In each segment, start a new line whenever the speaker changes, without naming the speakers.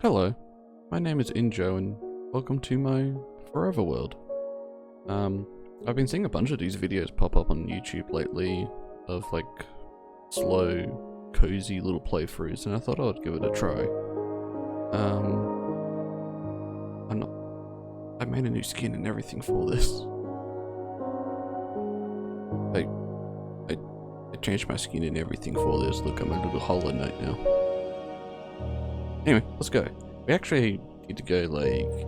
Hello, my name is INJoe and welcome to my forever world. I've been seeing a bunch of these videos pop up on YouTube lately of like slow, cozy little playthroughs, and I thought I would give it a try. I made a new skin and everything for this. I changed my skin and everything for this. Look, I'm a little Hollow Knight now. Anyway, let's go. We actually need to go like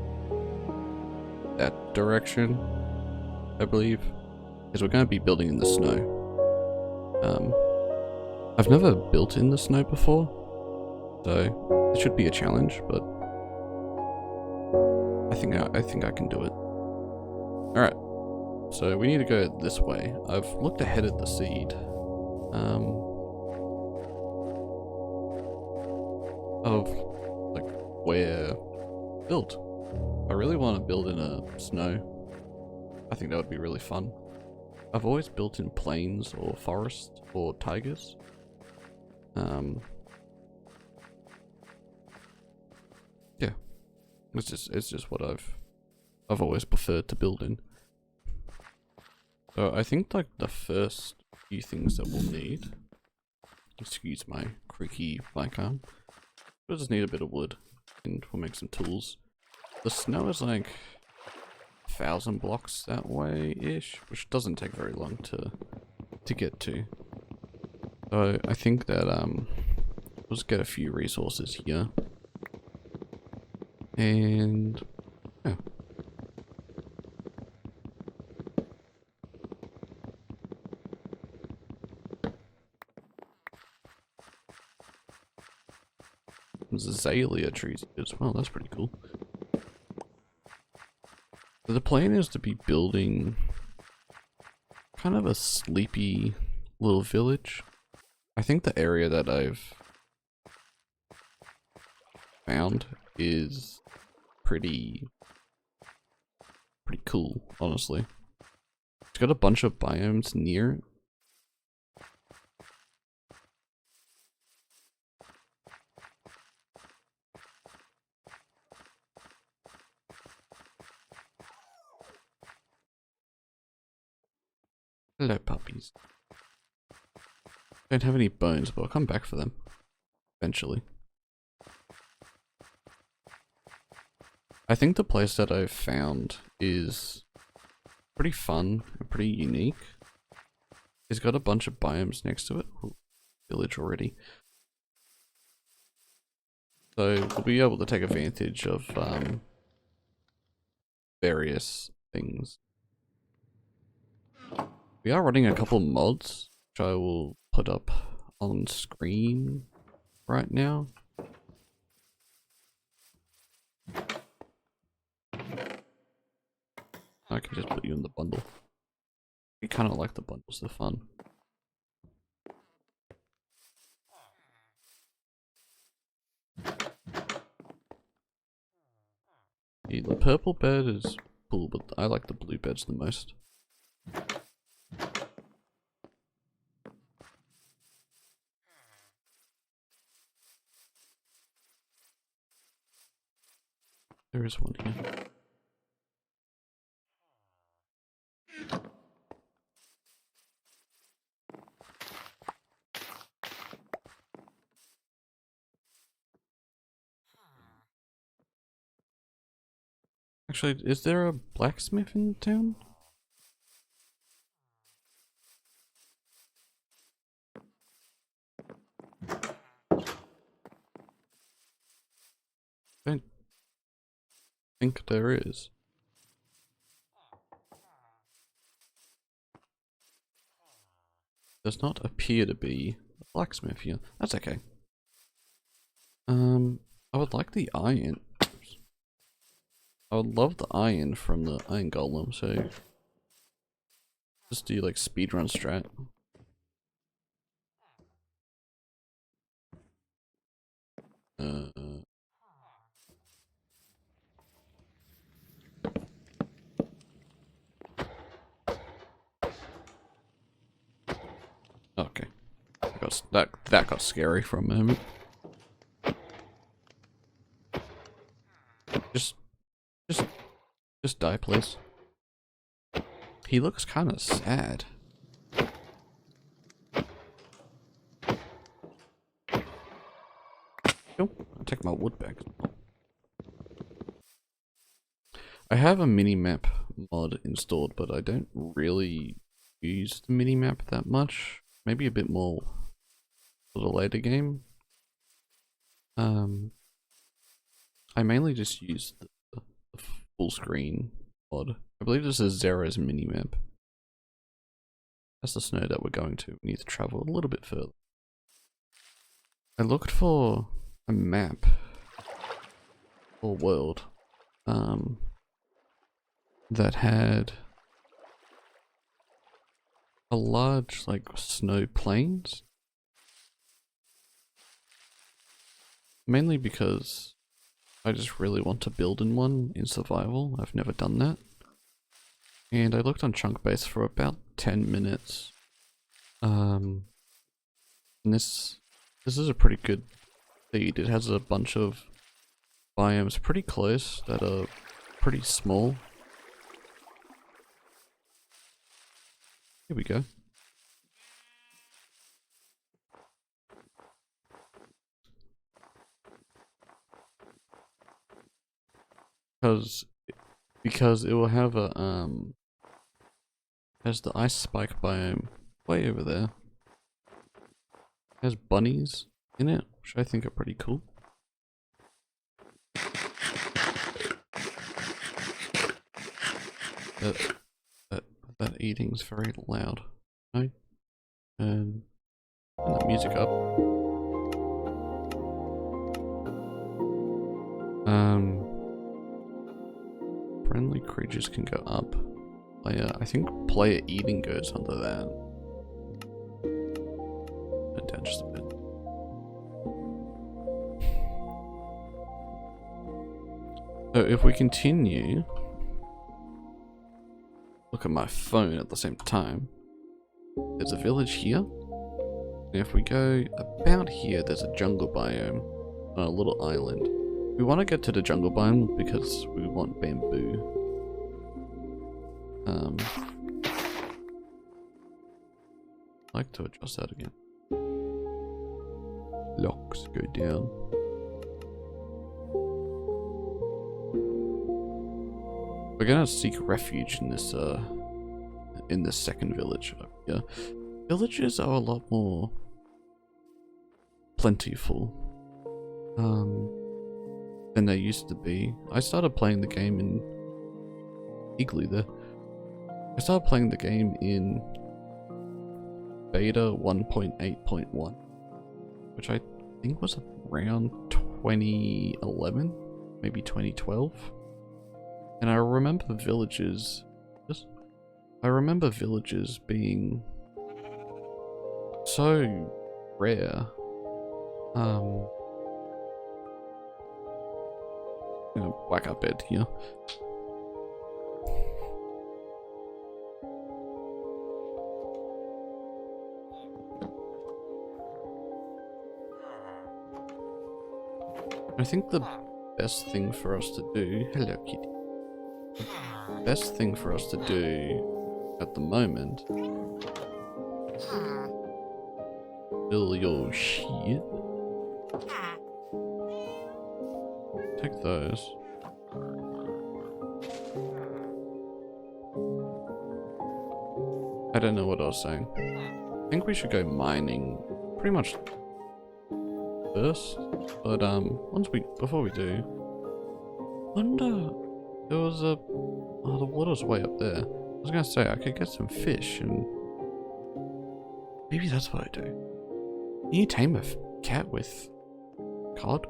that direction, I believe, because we're going to be building in the snow. I've never built in the snow before, so it should be a challenge, but I think I can do it. All right, so we need to go this way. I've looked ahead at the seed. Of like where build. I really want to build in a snow. I think that would be really fun. I've always built in plains or forest or tigers. Yeah, it's just what I've always preferred to build in. So I think like the first few things that we'll need. Excuse my creaky mic arm. We'll just need a bit of wood, and we'll make some tools. The snow is like 1,000 blocks that way-ish, which doesn't take very long to get to. So I think that we'll just get a few resources here, and yeah. There's azalea trees as well, that's pretty cool. So the plan is to be building kind of a sleepy little village. I think the area that I've found is pretty cool, honestly. It's got a bunch of biomes near it. Hello, puppies. Don't have any bones, but I'll come back for them eventually. I think the place that I've found is pretty fun and pretty unique. It's got a bunch of biomes next to it. Ooh, village already. So we'll be able to take advantage of various things. We are running a couple mods, which I will put up on screen right now. I can just put you in the bundle. I kind of like the bundles, they're fun. Yeah, the purple bed is cool, but I like the blue beds the most. There is one here. Actually, is there a blacksmith in town? I don't think there is. Does not appear to be a blacksmith here. That's okay. I would like the iron. Oops. I would love the iron from the iron golem, so just do like speedrun strat. Okay. That got scary for a moment. Just, just, just die, please. He looks kind of sad. Cool. I'll take my wood back. I have a mini-map mod installed, but I don't really use the mini-map that much. Maybe a bit more for the later game. I mainly just use the full screen mod. I believe this is Zera's mini-map. That's the snow that we're going to. We need to travel a little bit further. I looked for a map or world that had a large like snow plains, mainly because I just really want to build in one in survival. I've never done that, and I looked on Chunk Base for about 10 minutes. And this is a pretty good feed. It has a bunch of biomes pretty close that are pretty small. Here we go. Because it will have a has the ice spike biome way over there. It has bunnies in it, which I think are pretty cool. That eating's very loud. No? And turn the music up. Friendly creatures can go up. I think player eating goes under that. Turn down just a bit. So if we continue, look at my phone at the same time. There's a village here. And if we go about here, there's a jungle biome on a little island. We want to get to the jungle biome because we want bamboo. I'd like to adjust that again. Locks go down. We're gonna seek refuge in this second village over here. Villages are a lot more plentiful than they used to be. I started playing the game in Igloo there. I started playing the game in beta 1.8.1, which I think was around 2011, maybe 2012. And I remember villages being so rare. I'm gonna whack our bed here. I think the best thing for us to do, hello kitty, the best thing for us to do at the moment, fill your shit, take those, I don't know what I was saying. I think we should go mining pretty much first, but before we do, wonder there was a the water's way up there. I was gonna say I could get some fish and maybe that's what I do. Can you tame a cat with cod?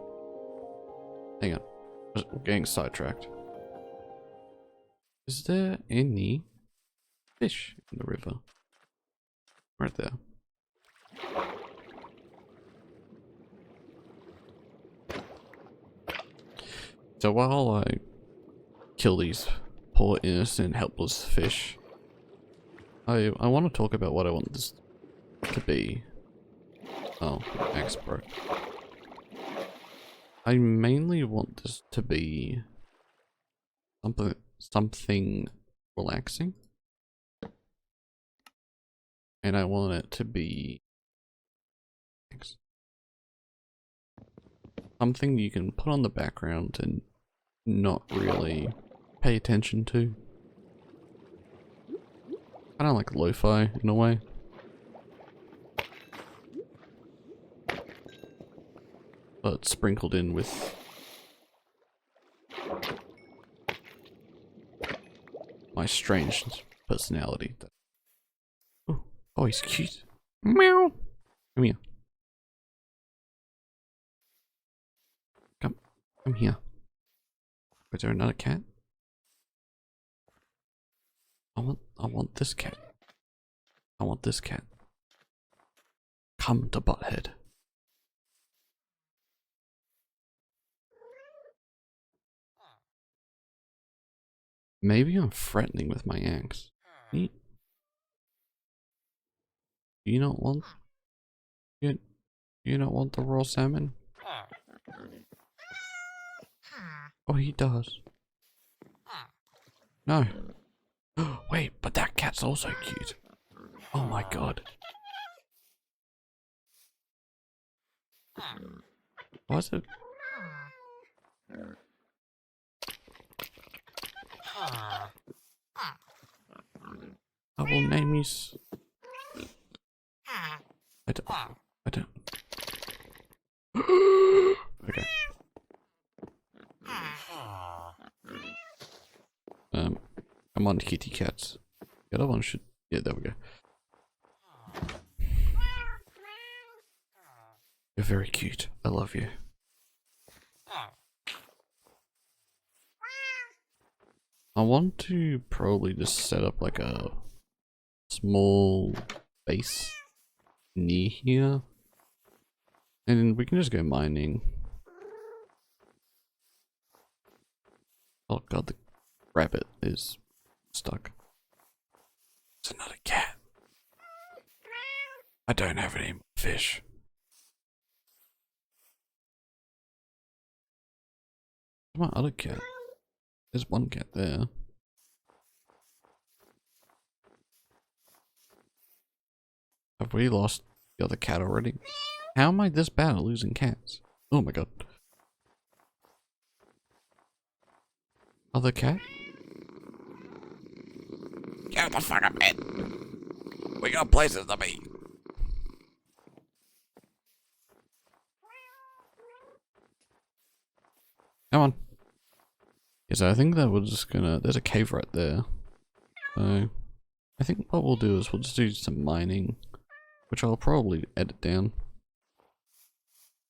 Hang on, we're getting sidetracked. Is there any fish in the river? Right there. So while I kill these poor innocent helpless fish, I want to talk about what I want this to be. Oh, axe broke. I mainly want this to be something relaxing. And I want it to be something you can put on the background and not really pay attention to. Kind of like lo-fi in a way. But sprinkled in with my strange personality. Oh, he's cute. Meow. Come here. Come here. Is there another cat? I want this cat. I want this cat. Come to Butthead. Maybe I'm threatening with my axe. Do you not want you not want the raw salmon? Oh, he does. No. Wait, but that cat's also cute. Oh my god. Why is it? I will name you. I don't. Okay. I'm on kitty cats. The other one should. Yeah, there we go. You're very cute. I love you. I want to probably just set up like a small base near here. And we can just go mining. Oh god, the rabbit is stuck. It's another cat. I don't have any fish. Where's my other cat? There's one cat there. Have we lost the other cat already? How am I this bad at losing cats? Oh my god. Other cat? Get the fuck up, man. We got places to be. Come on. Yes, I think that we're just gonna... There's a cave right there. So... I think what we'll do is we'll just do some mining. Which I'll probably edit down.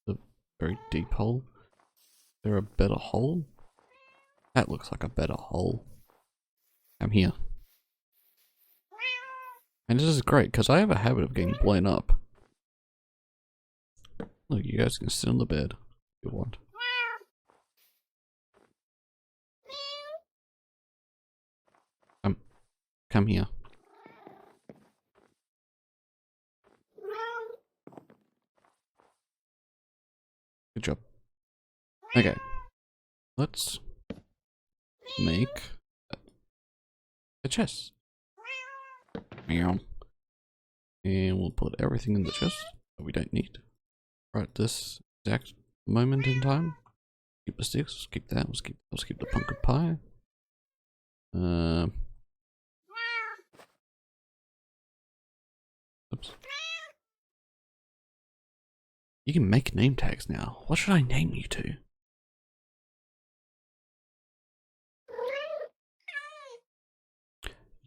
The very deep hole. Is there a better hole? That looks like a better hole. I'm here. And this is great, because I have a habit of getting blown up. Look, you guys can sit on the bed if you want. Come here. Good job. Okay. Let's make a chest. Meow. And we'll put everything in the chest that we don't need. Right at this exact moment in time. Keep the sticks, let's keep that, let's keep the pumpkin pie. Oops. You can make name tags now. What should I name you to?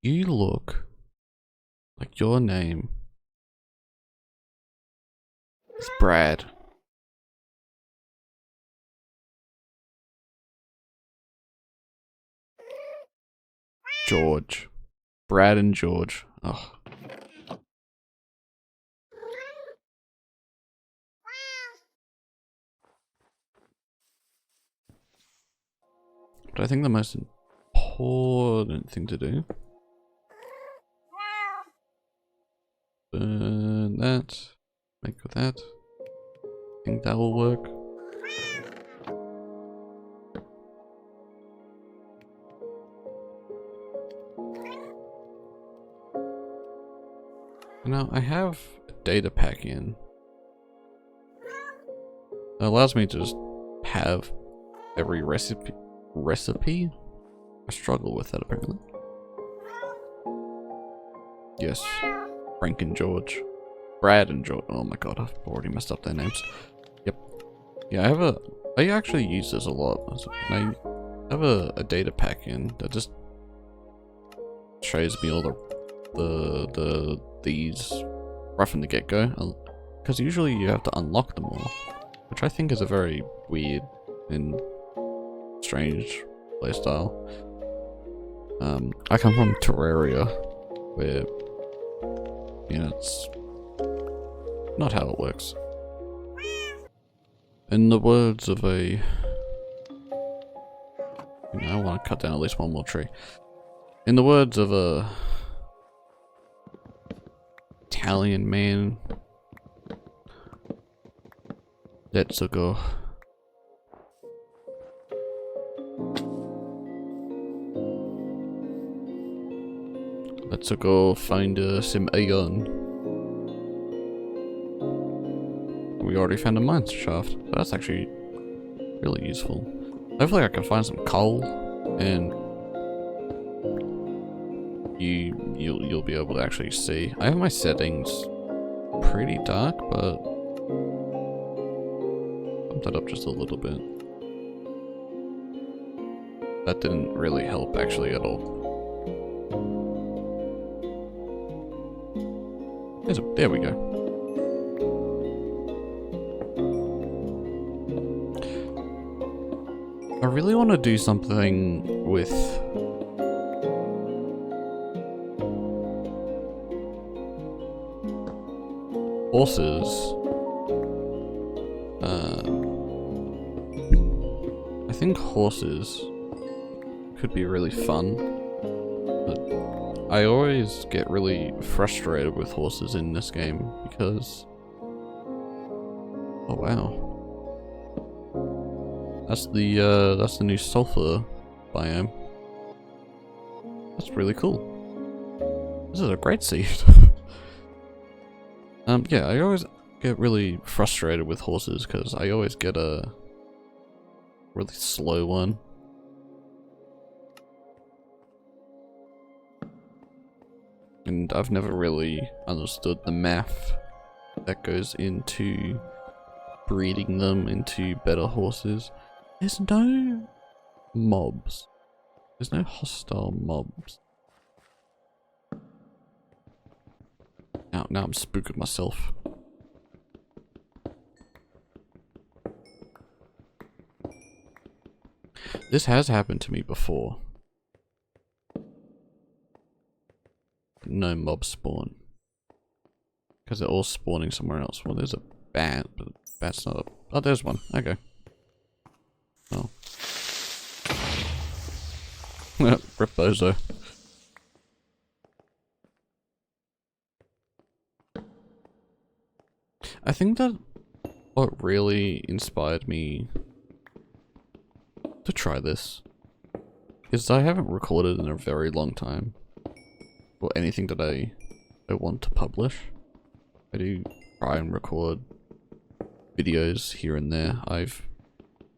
You look like your name is Brad. George. Brad and George. Oh. But I think the most important thing to do. Burn that. Make that. I think that will work. Now, I have a data pack in. It allows me to just have every recipe? I struggle with that apparently. Yes. Frank and George. Brad and George. Oh my god, I've already messed up their names. Yep. Yeah, I actually use this a lot. I have a data pack in that just shows me all these right from the get-go. Because usually you have to unlock them all. Which I think is a very weird and strange playstyle. I come from Terraria, where, you know, it's not how it works. In the words of a... You know, I want to cut down at least one more tree. In the words of a... Italian man... Let's go. Let's go find some iron. We already found a mine shaft, so that's actually really useful. Hopefully I can find some coal, and you'll be able to actually see. I have my settings pretty dark, but bump that up just a little bit. That didn't really help actually at all. There we go. I really want to do something with horses. I think horses could be really fun, but I always get really frustrated with horses in this game because... Oh wow. That's the new sulfur biome. That's really cool. This is a great seed. Yeah, I always get really frustrated with horses because I always get a really slow one. And I've never really understood the math that goes into breeding them into better horses. There's no mobs. There's no hostile mobs. Now I'm spooking myself. This has happened to me before. No mobs spawn. Because they're all spawning somewhere else. Well, there's a bat, but bat's not a... Oh, there's one. Okay. Oh. Rip bozo. I think that what really inspired me to try this is I haven't recorded in a very long time. Or anything that I want to publish. I do try and record videos here and there. I've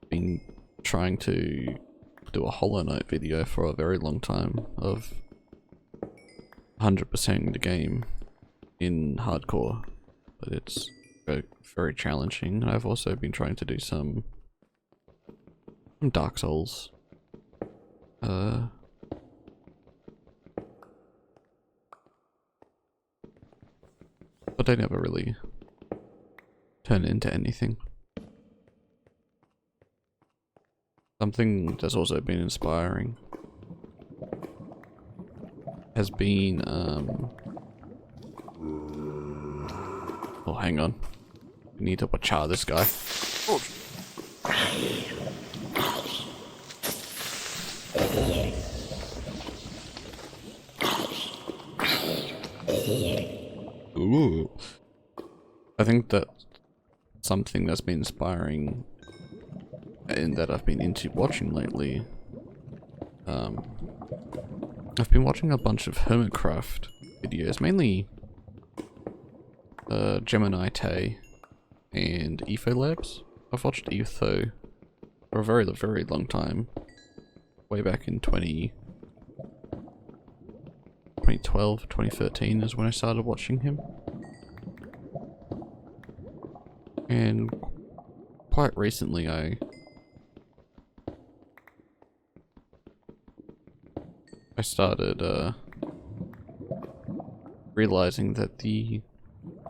been trying to do a Hollow Knight video for a very long time of 100%ing the game in hardcore, but it's very challenging. I've also been trying to do some Dark Souls. But they never really turn into anything. Something that's also been inspiring has been, oh, hang on. We need to watch out this guy. Oh. Ooh. I think that something that's been inspiring and that I've been into watching lately, I've been watching a bunch of Hermitcraft videos, mainly Gemini Tay and Etho Labs. I've watched Etho for a very, very long time. Way back in 2012, 2013 is when I started watching him. And quite recently I started realizing that the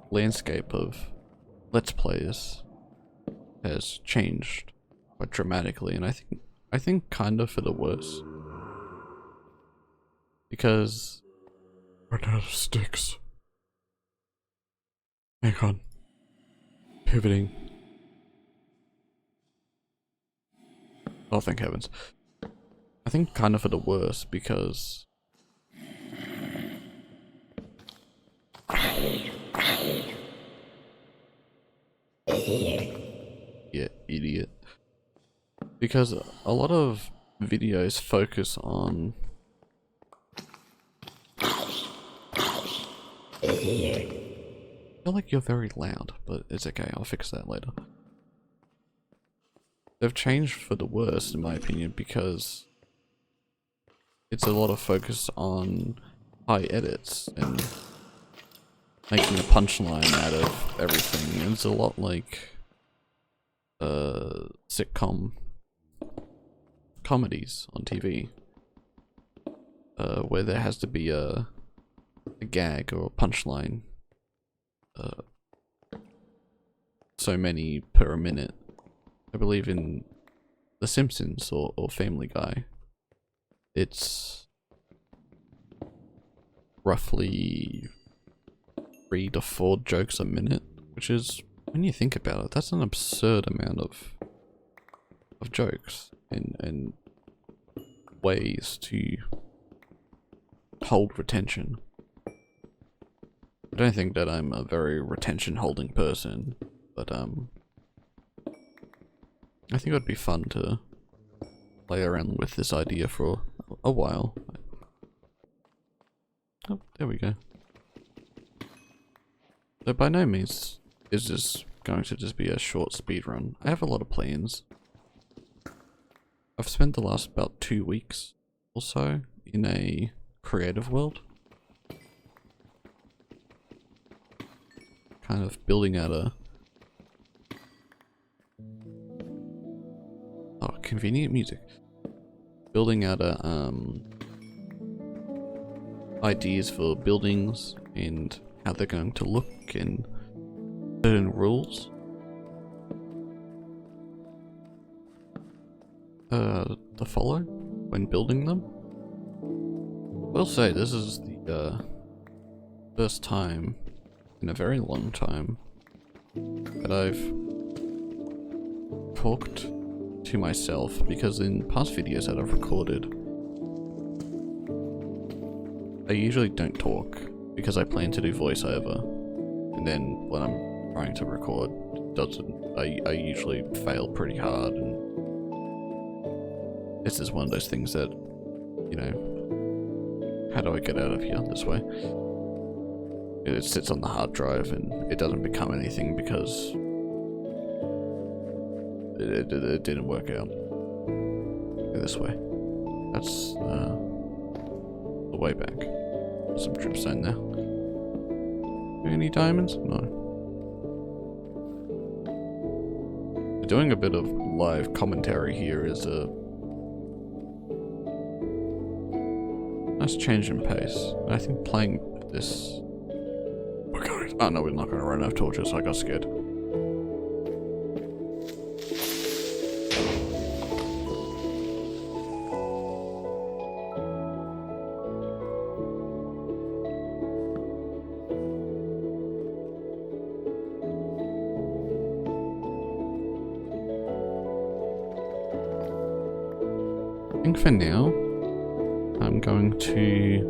landscape of Let's Plays has changed quite dramatically, and I think kind of for the worse. Because we're out of sticks. Hang on. Pivoting. Oh, thank heavens. I think kind of for the worse because yeah, idiot. Because a lot of videos focus on I feel like you're very loud, but it's okay, I'll fix that later. They've changed for the worst in my opinion because it's a lot of focus on high edits and making a punchline out of everything. And it's a lot like sitcom comedies on TV, where there has to be a gag or a punchline, so many per minute. I believe in The Simpsons or Family Guy, it's roughly 3 to 4 jokes a minute, which is, when you think about it, that's an absurd amount of jokes and ways to hold retention. I don't think that I'm a very retention holding person, but I think it would be fun to play around with this idea for a while. Oh, there we go. So by no means is this going to just be a short speed run. I have a lot of plans. I've spent the last about 2 weeks or so in a creative world. Kind of building out a... Oh, convenient music. Building out a, ideas for buildings and how they're going to look and certain rules. To follow when building them. I will say this is the first time in a very long time that I've talked to myself, because in past videos that I've recorded I usually don't talk because I plan to do voiceover, and then when I'm trying to record I usually fail pretty hard, and this is one of those things that, you know, how do I get out of here this way? It sits on the hard drive and it doesn't become anything because it didn't work out. Go this way. That's the way back. Some dripstone there. Any diamonds? No. Doing a bit of live commentary here is a nice change in pace. I think playing this... Oh no, we're not going to run out of torches, I got scared. I think for now, I'm going to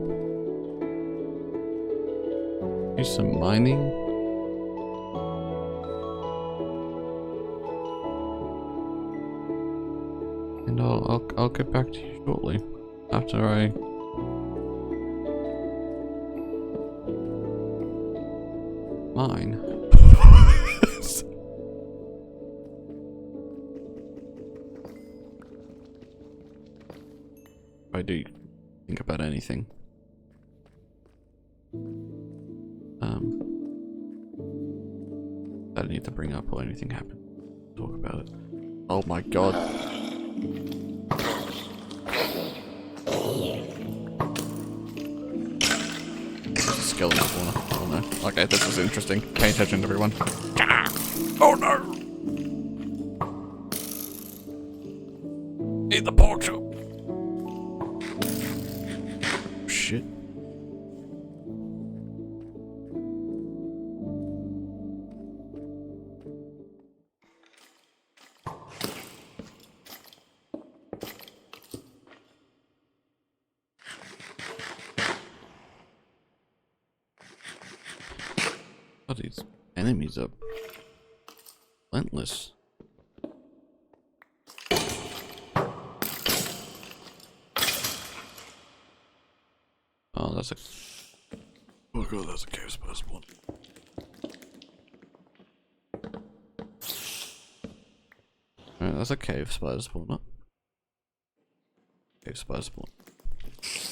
do some mining. And I'll get back to you shortly after I mine. I do think about anything. I don't need to bring up or anything happen. Talk about it. Oh my god. There's a skeleton spawner. Oh no. Okay, this is interesting. Pay attention, everyone. Oh no! Eat the pork chop! Shit. Oh, these enemies are relentless. Oh, that's a... Oh god, that's a cave spider spawn. Alright, that's a cave spider spawner. Cave spider spawn.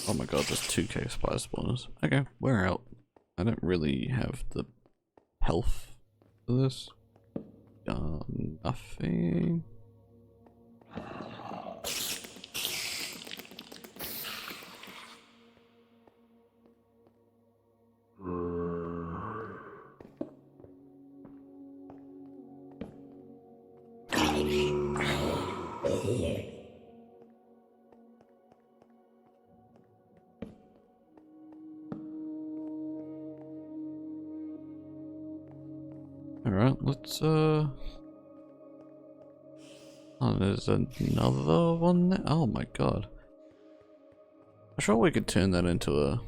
Oh my god, there's 2 cave spider spawners. Okay, we're out. I don't really have the health for this. Nothing. Alright, let's oh, there's another one there. Oh my god. I'm sure we could turn that into a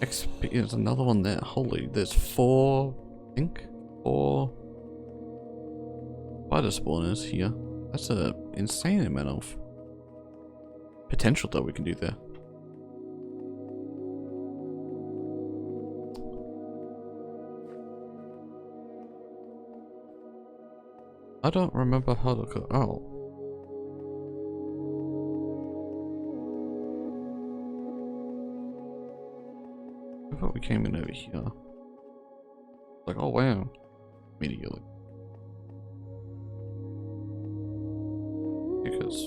XP. There's another one there. Holy, there's 4, I think, 4 spider spawners here. That's an insane amount of potential that we can do there. I don't remember how to go. Oh. I thought we came in over here. Like, oh wow. Immediately. Because...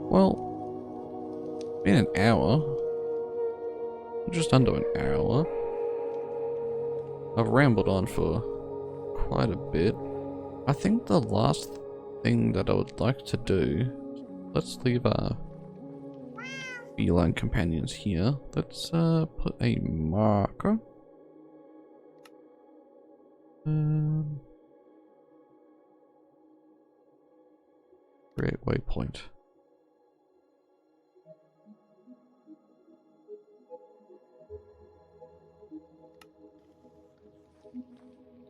Well, been an hour. Just under an hour. I've rambled on for quite a bit. I think the last thing that I would like to do, let's leave our feline companions here. Let's put a marker. Create waypoint.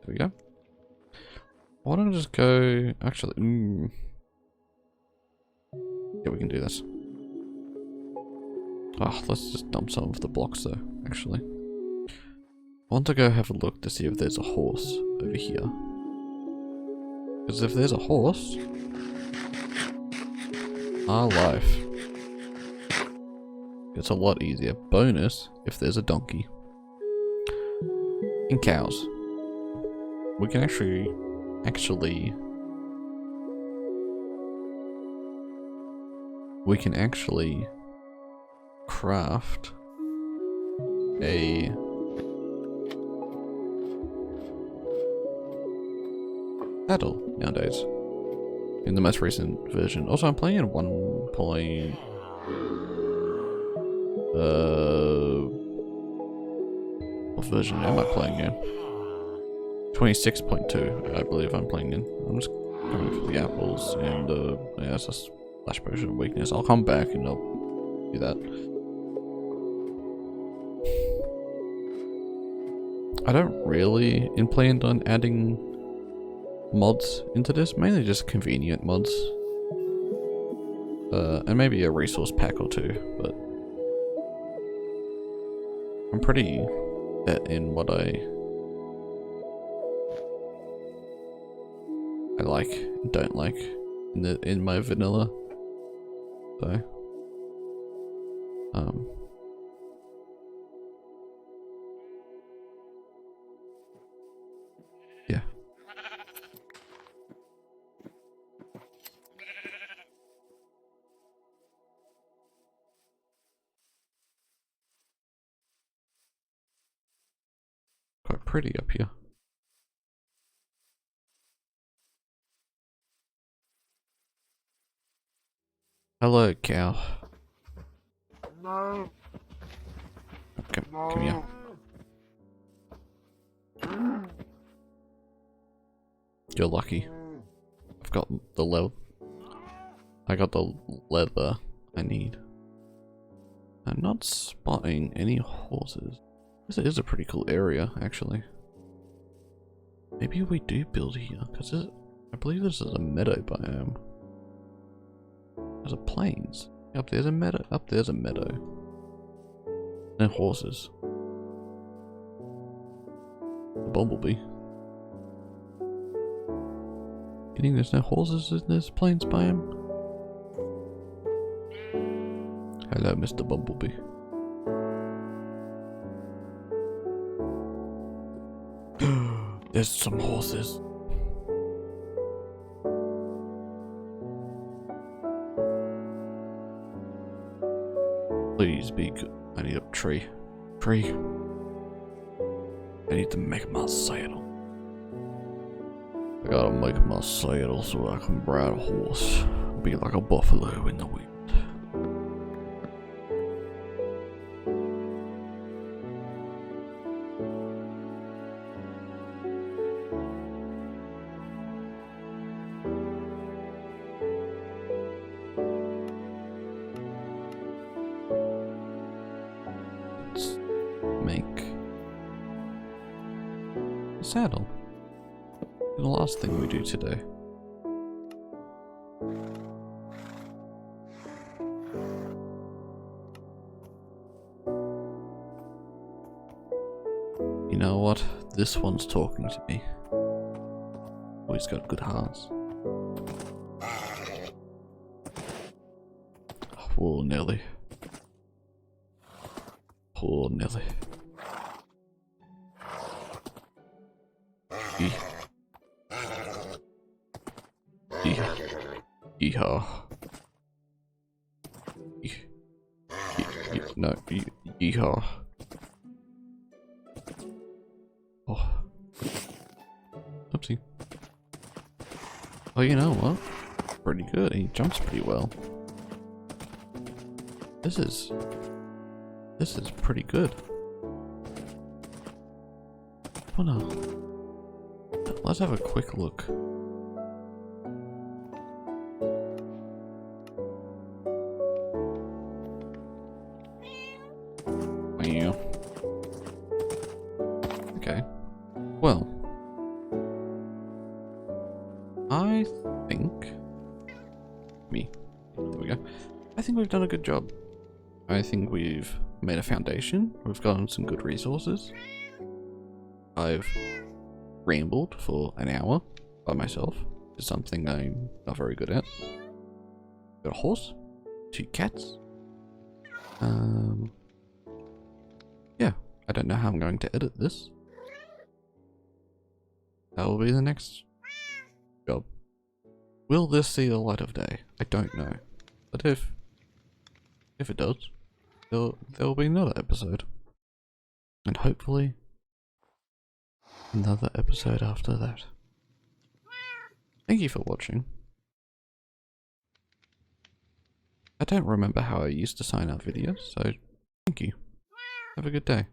There we go. Why don't I just go... Actually, yeah, we can do this. Oh, let's just dump some of the blocks though, actually. I want to go have a look to see if there's a horse over here. Because if there's a horse... Our life gets a lot easier. Bonus, if there's a donkey. And cows. We can actually craft a saddle nowadays in the most recent version. Also, I'm playing in 1 point what version am I playing in? 26.2, I believe I'm playing in. I'm just going for the apples and yeah, it's a splash potion of weakness. I'll come back and I'll do that. I don't really plan on adding mods into this, mainly just convenient mods. And maybe a resource pack or two, but I'm pretty set in what I like and don't like in my vanilla. So yeah. Quite pretty up here. Hello, cow.
No.
Come here. You're lucky. I've got the leather. I got the leather I need. I'm not spotting any horses. This is a pretty cool area, actually. Maybe we do build here, because I believe this is a meadow biome. There's a plains. Up there's a meadow. Up there's a meadow. No horses. A bumblebee. You think there's no horses in this plains biome? Hello, Mr. Bumblebee. There's some horses. Please be good. I need a tree. Tree. I need to make my saddle. I gotta make my saddle so I can ride a horse. Be like a buffalo in the wind. Let's make a saddle. The last thing we do today. You know what? This one's talking to me. Oh, he's got good hearts. Poor Nelly. Poor Nelly. Yeehaw. No, yeehaw. Oh. Oopsie. Oh, you know what? Pretty good. He jumps pretty well. This is pretty good. Let's have a quick look. Okay. Well, I think there we go. I think we've done a good job. I think we've made a foundation. We've gotten some good resources. I've rambled for an hour by myself. It's something I'm not very good at. Got a horse, 2 cats. Yeah, I don't know how I'm going to edit this. That will be the next job. Will this see the light of day? I don't know. But if it does, there will be another episode. And hopefully another episode after that. Thank you for watching. I don't remember how I used to sign out videos, so thank you. Have a good day.